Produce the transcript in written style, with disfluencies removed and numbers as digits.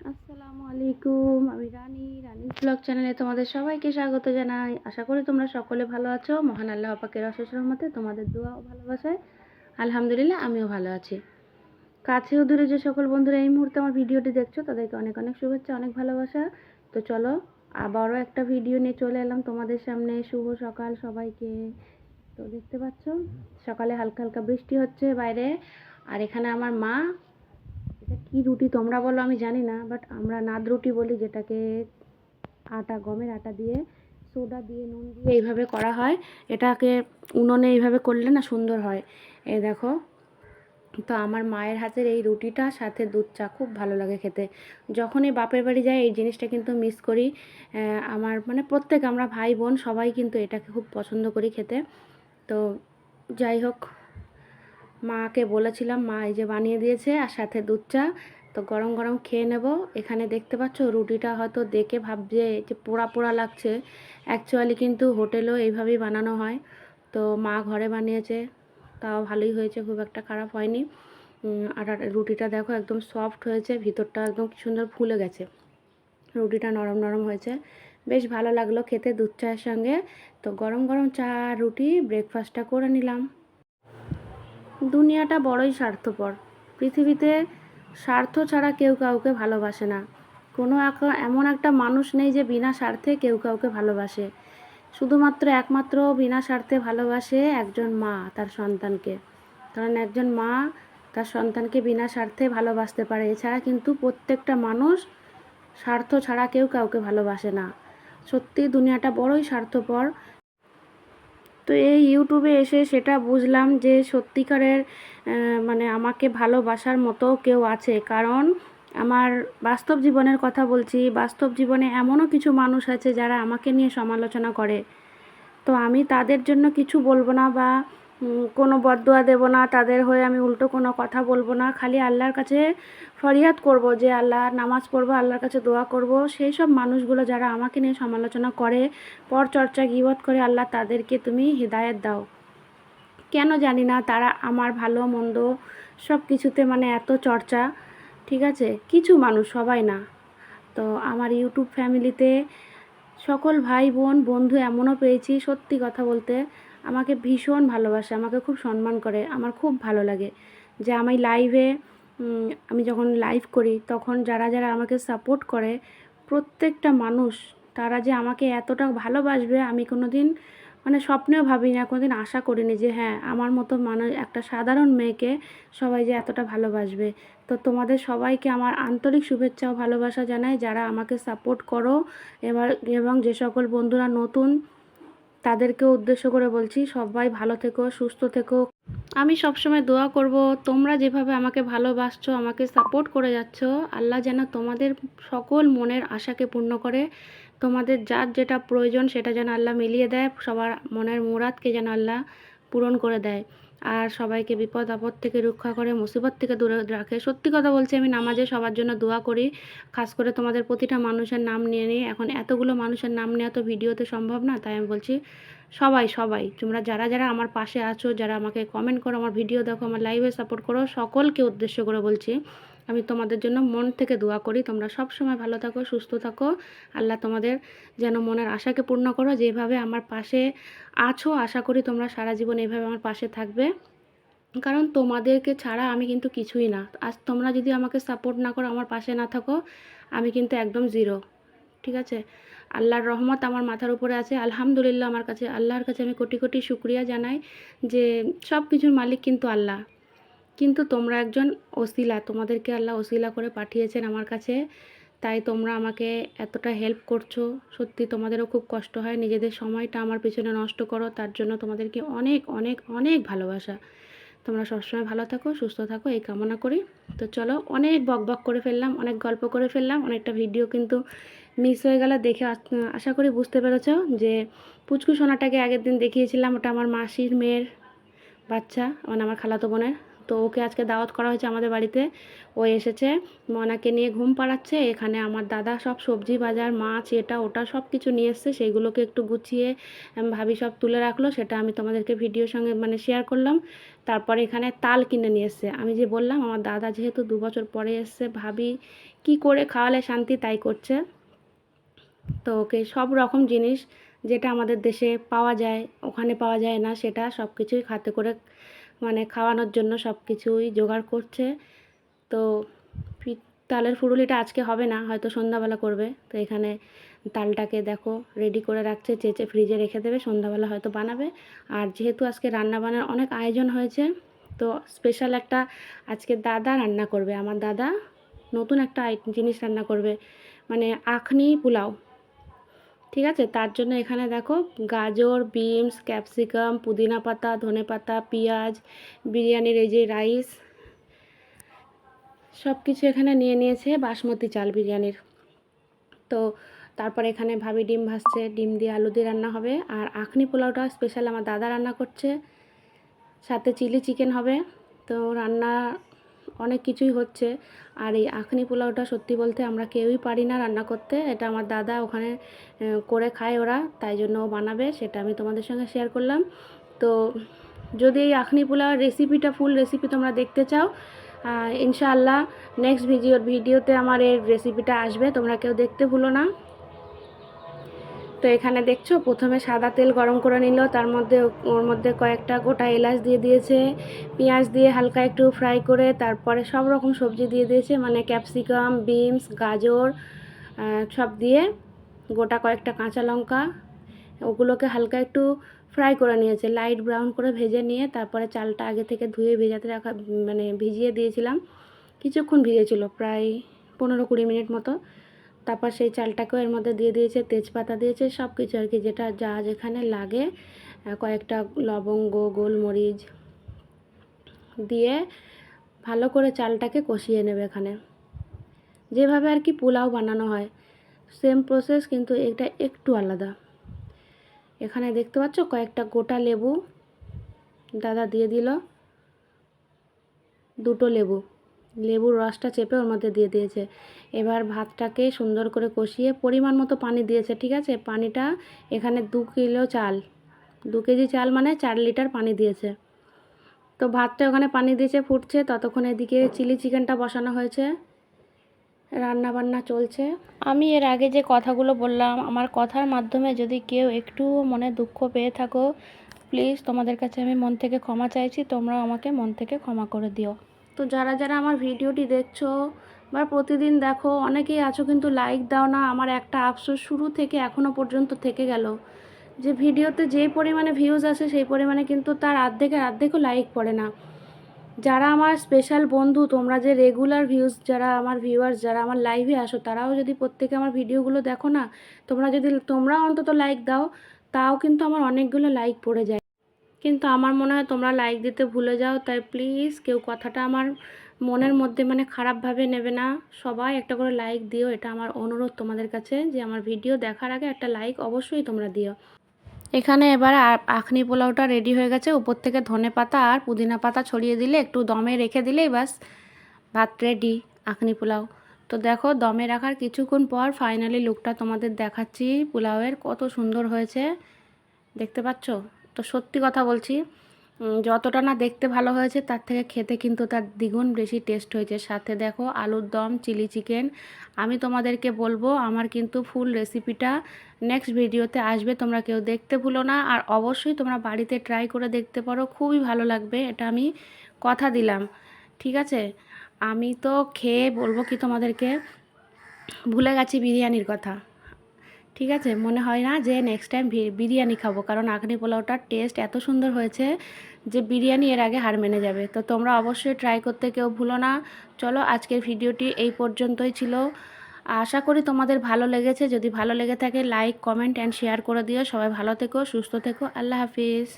আসসালামু আলাইকুম। আমি রানিস ব্লগ চ্যানেলে তোমাদের সবাইকে স্বাগত জানাই। আশা করি তোমরা সকলে ভালো আছো। মহান আল্লাহ পাকের অশেষ রহমতে তোমাদের দোয়া ও ভালোবাসায় আলহামদুলিল্লাহ আমিও ভালো আছি। কাছে ও দূরে যে সকল বন্ধুরা এই মুহূর্তে আমার ভিডিওটি দেখছো তাদেরকে অনেক অনেক শুভেচ্ছা, অনেক ভালোবাসা। তো চলো আবারও একটা ভিডিও নিয়ে চলে এলাম তোমাদের সামনে। শুভ সকাল সবাইকে। তো দেখতে পাচ্ছ সকালে হালকা হালকা বৃষ্টি হচ্ছে বাইরে, আর এখানে আমার মা, এটা কি রুটি তোমরা বলো আমি জানি না, বাট আমরা নাদ রুটি বলি, যেটাকে গমের আটা দিয়ে সোডা দিয়ে নুন দিয়ে এইভাবে করা হয়। এটাকে উনুনে এইভাবে করলে না সুন্দর হয়। এই দেখো, তো আমার মায়ের হাতের এই রুটিটা সাথে দুধ চা খুব ভালো লাগে খেতে। যখনই বাপের বাড়ি যাই এই জিনিসটা কিন্তু মিস করি। আমার মানে আমরা ভাই বোন সবাই কিন্তু এটাকে খুব পছন্দ করি খেতে। তো যাই হোক, মাকে বলেছিলাম, মা এই যে বানিয়ে দিয়েছে আর সাথে দুধ চা। তো গরম গরম খেয়ে নেব। এখানে দেখতে পাচ্ছ রুটিটা হয়তো দেখে ভাবছে যে পোড়া পোড়া লাগছে, অ্যাকচুয়ালি কিন্তু হোটেলেও এইভাবেই বানানো হয়। তো মা ঘরে বানিয়েছে, তাও ভালোই হয়েছে, খুব একটা খারাপ হয়নি। আর রুটিটা দেখো একদম সফট হয়েছে, ভিতরটা একদম কি সুন্দর ফুলে গেছে, রুটিটা নরম নরম হয়েছে, বেশ ভালো লাগলো খেতে দুধ চায়ের সঙ্গে। তো গরম গরম চা আর রুটি ব্রেকফাস্টটা করে নিলাম। দুনিয়াটা বড়ই স্বার্থপর। পৃথিবীতে স্বার্থ ছাড়া কেউ কাউকে ভালোবাসে না। কোনো এমন একটা মানুষ নেই যে বিনা স্বার্থে কেউ কাউকে ভালোবাসে। শুধুমাত্র একমাত্র বিনা স্বার্থে ভালোবাসে একজন মা তার সন্তানকে। কারণ একজন মা তার সন্তানকে বিনা স্বার্থে ভালোবাসতে পারে। এছাড়া কিন্তু প্রত্যেকটা মানুষ স্বার্থ ছাড়া কেউ কাউকে ভালোবাসে না। সত্যি দুনিয়াটা বড়ই স্বার্থপর। তো এই ইউটিউবে এসে সেটা বুঝলাম যে সত্যিকারের মানে আমাকে ভালোবাসার মতো কেউ আছে। কারণ আমার বাস্তব জীবনের কথা বলছি, বাস্তব জীবনে এমনও কিছু মানুষ আছে যারা আমাকে নিয়ে সমালোচনা করে। তো আমি তাদের জন্য কিছু বলবো না, বা কোনো বদদোয়া দেব না, তাদের হয়ে আমি উল্টো কোনো কথা বলবো না। খালি আল্লাহর কাছে ফরিয়াদ করব যে আল্লাহ, নামাজ পড়বো, আল্লাহর কাছে দোয়া করব সেই সব মানুষগুলো যারা আমাকে নিয়ে সমালোচনা করে, পরচর্চা গীবত করে, আল্লাহ তাদেরকে তুমি হিদায়াত দাও। কেন জানি না তারা আমার ভালো মন্দ সব কিছুতে মানে এত চর্চা, ঠিক আছে, কিছু মানুষ, সবাই না। তো আমার ইউটিউব ফ্যামিলিতে সকল ভাই বোন বন্ধু এমনও পেয়েছি, সত্যি কথা বলতে আমাকে ভীষণ ভালোবাসে, আমাকে খুব সম্মান করে। আমার খুব ভালো লাগে যে আমি লাইভে, আমি যখন লাইভ করি তখন যারা যারা আমাকে সাপোর্ট করে, প্রত্যেকটা মানুষ, তারা যে আমাকে এতটা ভালোবাসবে আমি কোনো দিন মানে স্বপ্নেও ভাবিনি, কোনো দিন আশা করিনি যে হ্যাঁ আমার মতো মানুষ, একটা সাধারণ মেয়েকে সবাই যে এতটা ভালোবাসবে। তো তোমাদের সবাইকে আমার আন্তরিক শুভেচ্ছা ও ভালোবাসা জানাই, যারা আমাকে সাপোর্ট করো। এবং যে সকল বন্ধুরা নতুন, তাদেরকেও উদ্দেশ্য করে বলছি, সবাই ভালো থেকো, সুস্থ থেকো। আমি সবসময় দোয়া করব তোমরা যেভাবে আমাকে ভালোবাসছো, আমাকে সাপোর্ট করে যাচ্ছ, আল্লাহ যেন তোমাদের সকল মনের আশাকে পূর্ণ করে। তোমাদের যার যেটা প্রয়োজন সেটা যেন আল্লাহ মিলিয়ে দেয়, সবার মনের মুরাদকে যেন আল্লাহ পূরণ করে দেয়। আর সবাইকে বিপদ আপদ থেকে রক্ষা করে, মুসিবত থেকে দূরে রাখে। সত্যি কথা বলছি, আমি নামাজে সবার জন্য দোয়া করি, খাস করে তোমাদের প্রতিটা মানুষের নাম নিয়ে নিই। এখন এতগুলো মানুষের নাম নেওয়া তো ভিডিওতে সম্ভব না, তাই আমি বলছি সবাই সবাই তোমরা যারা যারা আমার পাশে আছো, যারা আমাকে কমেন্ট করো, আমার ভিডিও দেখো, আমার লাইভে সাপোর্ট করো, সকলকে উদ্দেশ্য করে বলছি আমি তোমাদের জন্য মন থেকে দোয়া করি। তোমরা সব সময় ভালো থাকো, সুস্থ থাকো। আল্লাহ তোমাদের যেন মনের আশাকে পূর্ণ করো। যেভাবে আমার পাশে আছো, আশা করি তোমরা সারা জীবন এইভাবে আমার পাশে থাকবে। কারণ তোমাদেরকে ছাড়া আমি কিন্তু কিছুই না। আজ তোমরা যদি আমাকে সাপোর্ট না করো, আমার পাশে না থাকো, আমি কিন্তু একদম জিরো, ঠিক আছে। আল্লাহর রহমত আমার মাথার উপরে আছে, আলহামদুলিল্লাহ। আমার কাছে, আল্লাহর কাছে আমি কোটি কোটি শুকরিয়া জানাই যে সব কিছুর মালিক কিন্তু আল্লাহ, কিন্তু তোমরা একজন ওসিলা, তোমাদেরকে আল্লাহ ওসিলা করে পাঠিয়েছেন আমার কাছে। তাই তোমরা আমাকে এতটা হেল্প করছো। সত্যি তোমাদেরও খুব কষ্ট হয়, নিজেদের সময়টা আমার পিছনে নষ্ট করো, তার জন্য তোমাদেরকে অনেক অনেক অনেক ভালোবাসা। তোমরা সবসময় ভালো থাকো, সুস্থ থাকো, এই কামনা করি। তো চলো, অনেক বক বক করে ফেললাম, অনেক গল্প করে ফেললাম, অনেকটা ভিডিও কিন্তু মিস হয়ে গেল। দেখে আশা করি বুঝতে পেরেছো যে পুচকু সোনাটাকে আগের দিন দেখিয়েছিলাম, ওটা আমার মাসির মেয়ের বাচ্চা, মানে আমার খালাতো বোনের। তো ওকে আজকে দাওয়াত করা হয়েছে আমাদের বাড়িতে। ও এসেছে, ময়নাকে নিয়ে ঘুম পাড়াচ্ছে। এখানে আমার দাদা সব সবজি বাজার, মাছ, এটা ওটা সব কিছু নিয়ে এসছে, সেইগুলোকে একটু গুছিয়ে ভাবি সব তুলে রাখলো, সেটা আমি তোমাদেরকে ভিডিওর সঙ্গে শেয়ার করলাম। তারপরে এখানে তাল কিনে নিয়ে এসছে। আমি যে বললাম আমার দাদা যেহেতু 2 বছর পরে এসছে, ভাবি কি করে খাওয়ালে শান্তি তাই করছে। তো ওকে সব রকম জিনিস যেটা আমাদের দেশে পাওয়া যায় ওখানে পাওয়া যায় না, সেটা সব কিছুই হাতে করে খাওয়ানোর জন্য সব কিছুই জোগাড় করছে। তো তালের ফুরুলিটা আজকে হবে না, হয়তো সন্ধ্যাবেলা করবে। তো এখানে তালটাকে দেখো রেডি করে রাখছে, চেঁচে ফ্রিজে রেখে দেবে, সন্ধ্যাবেলা হয়তো বানাবে। আর যেহেতু আজকে রান্নাবান্নার অনেক আয়োজন হয়েছে, তো স্পেশাল একটা আজকে দাদা রান্না করবে। আমার দাদা নতুন একটা জিনিস রান্না করবে, আখনি পোলাও। ঠিক আছে, তার জন্য এখানে দেখো গাজর, বিনস, ক্যাপসিকাম, পুদিনা পাতা, ধনে পাতা, পেঁয়াজ, বিরিয়ানির এই যে রাইস, সব কিছু এখানে নিয়ে নিয়েছে, বাসমতি চাল বিরিয়ানির। তো তারপর এখানে ভাবি ডিম ভাজছে, ডিম দিয়ে আলু দিয়ে রান্না হবে। আর আখনি পোলাওটা স্পেশাল আমার দাদা রান্না করছে, সাথে চিলি চিকেন হবে। তো রান্না অনেক কিছুই হচ্ছে। আর এই আখনি পোলাওটা সত্যি বলতে আমরা কেউই পারি না রান্না করতে, এটা আমার দাদা ওখানে করে খায় ওরা, তাই জন্য ও বানাবে, সেটা আমি তোমাদের সঙ্গে শেয়ার করলাম। তো যদি এই আখনি পোলাওর রেসিপিটা, ফুল রেসিপি তোমরা দেখতে চাও, ইনশাআল্লাহ নেক্সট ভিডিওতে আমার এর রেসিপিটা আসবে, তোমরা কেউ দেখতে ভুলো না। তো এখানে দেখছো প্রথমে সাদা তেল গরম করে নিল, তার মধ্যে ওর মধ্যে কয়েকটা গোটা এলাচ দিয়ে দিয়েছে, পেঁয়াজ দিয়ে হালকা একটু ফ্রাই করে তারপরে সব রকম সবজি দিয়ে দিয়েছে, ক্যাপসিকাম, বিনস, গাজর সব দিয়ে, গোটা কয়েকটা কাঁচা লঙ্কা, ওগুলোকে হালকা একটু ফ্রাই করে নিয়েছে, লাইট ব্রাউন করে ভেজে নিয়ে তারপরে চালটা আগে থেকে ধুয়ে ভেজাতে রাখা, ভিজিয়ে দিয়েছিলাম, কিছুক্ষণ ভিজেছিল, প্রায় 15-20 মিনিট মতো। তারপর সেই চালটাকেও এর মধ্যে দিয়ে দিয়েছে, তেজপাতা দিয়েছে, সব কিছু আর কি যেটা যা যেখানে লাগে, কয়েকটা লবঙ্গ, গোলমরিচ দিয়ে ভালো করে চালটাকে কষিয়ে নেবে। এখানে যেভাবে আর কি পোলাও বানানো হয় সেম প্রসেস, কিন্তু এটা একটু আলাদা। এখানে দেখতে পাচ্ছ কয়েকটা গোটা লেবু দাদা দিয়ে দিল, 2টো লেবুর রসটা চেপে ওর মধ্যে দিয়ে দিয়েছে। এবার ভাতটাকে সুন্দর করে কষিয়ে পরিমাণ মতো পানি দিয়েছে। ঠিক আছে, পানিটা এখানে 2 কিলো চাল, 2 কেজি চাল 4 লিটার পানি দিয়েছে। তো ভাতটা ওখানে পানি দিয়েছে, ফুটছে, ততক্ষণ এদিকে চিলি চিকেনটা বসানো হয়েছে, রান্না বান্না চলছে। আমি এর আগে যে কথাগুলো বললাম, আমার কথার মাধ্যমে যদি কেউ একটু মনে দুঃখ পেয়ে থাকো, প্লিজ তোমাদের কাছে আমি মন থেকে ক্ষমা চাইছি, তোমরাও আমাকে মন থেকে ক্ষমা করে দিও। তো যারা যারা আমার ভিডিওটি দেখছো বা প্রতিদিন দেখো, অনেকেই আছো কিন্তু লাইক দাও না। আমার একটা আফসোস শুরু থেকে এখনও পর্যন্ত থেকে গেল, যে ভিডিওতে যে পরিমাণে ভিউজ আসে সেই পরিমাণে কিন্তু তার অর্ধেকও লাইক পড়ে না। যারা আমার স্পেশাল বন্ধু, তোমরা যে রেগুলার যারা আমার ভিউয়ার্স, যারা আমার লাইভে আসো, তারাও যদি প্রত্যেকে আমার ভিডিওগুলো দেখো না, তোমরা অন্তত লাইক দাও, তাও কিন্তু আমার অনেকগুলো লাইক পড়ে যায়। কিন্তু আমার মনে হয় তোমরা লাইক দিতে ভুলে যাও। তাই প্লিজ কেউ কথাটা আমার মনের মধ্যে খারাপভাবে নেবে না, সবাই একটা করে লাইক দিও, এটা আমার অনুরোধ তোমাদের কাছে, যে আমার ভিডিও দেখার আগে একটা লাইক অবশ্যই তোমরা দিও। এখানে এবার আখনি পোলাওটা রেডি হয়ে গেছে, উপর থেকে ধনে পাতা আর পুদিনা পাতা ছড়িয়ে দিলে, একটু দমে রেখে দিলেই বাস ভাত রেডি, আখনি পোলাও। তো দেখো দমে রাখার কিছুক্ষণ পর ফাইনালি লুকটা তোমাদের দেখাচ্ছি, পোলাওয়ের কত সুন্দর হয়েছে দেখতে পাচ্ছ। তো সত্যি কথা বলছি, যতটা না দেখতে ভালো হয়েছে তার থেকে খেতে কিন্তু তার দ্বিগুণ বেশি টেস্ট হয়েছে। সাথে দেখো আলুর দম, চিলি চিকেন। আমি তোমাদেরকে বলবো আমার কিন্তু ফুল রেসিপিটা নেক্সট ভিডিওতে আসবে, তোমরা কেউ দেখতে ভুলো না। আর অবশ্যই তোমরা বাড়িতে ট্রাই করে দেখতে পারো, খুবই ভালো লাগবে, এটা আমি কথা দিলাম। ঠিক আছে, আমি তো খেয়ে বলবো কি তোমাদেরকে, ভুলে গেছি বিরিয়ানির কথা। ঠিক আছে, মনে হয় না যে নেক্সট টাইম বিরিয়ানি খাবো, কারণ আখনি পোলাওটার টেস্ট এত সুন্দর হয়েছে যে বিরিয়ানি এর আগে হার মেনে যাবে। তো তোমরা অবশ্যই ট্রাই করতে কেউ ভুলো না। চলো আজকের ভিডিওটি এই পর্যন্তই ছিল, আশা করি তোমাদের ভালো লেগেছে। যদি ভালো লেগে থাকে লাইক, কমেন্ট অ্যান্ড শেয়ার করে দিও। সবাই ভালো থেকো, সুস্থ থেকো, আল্লাহ হাফিজ।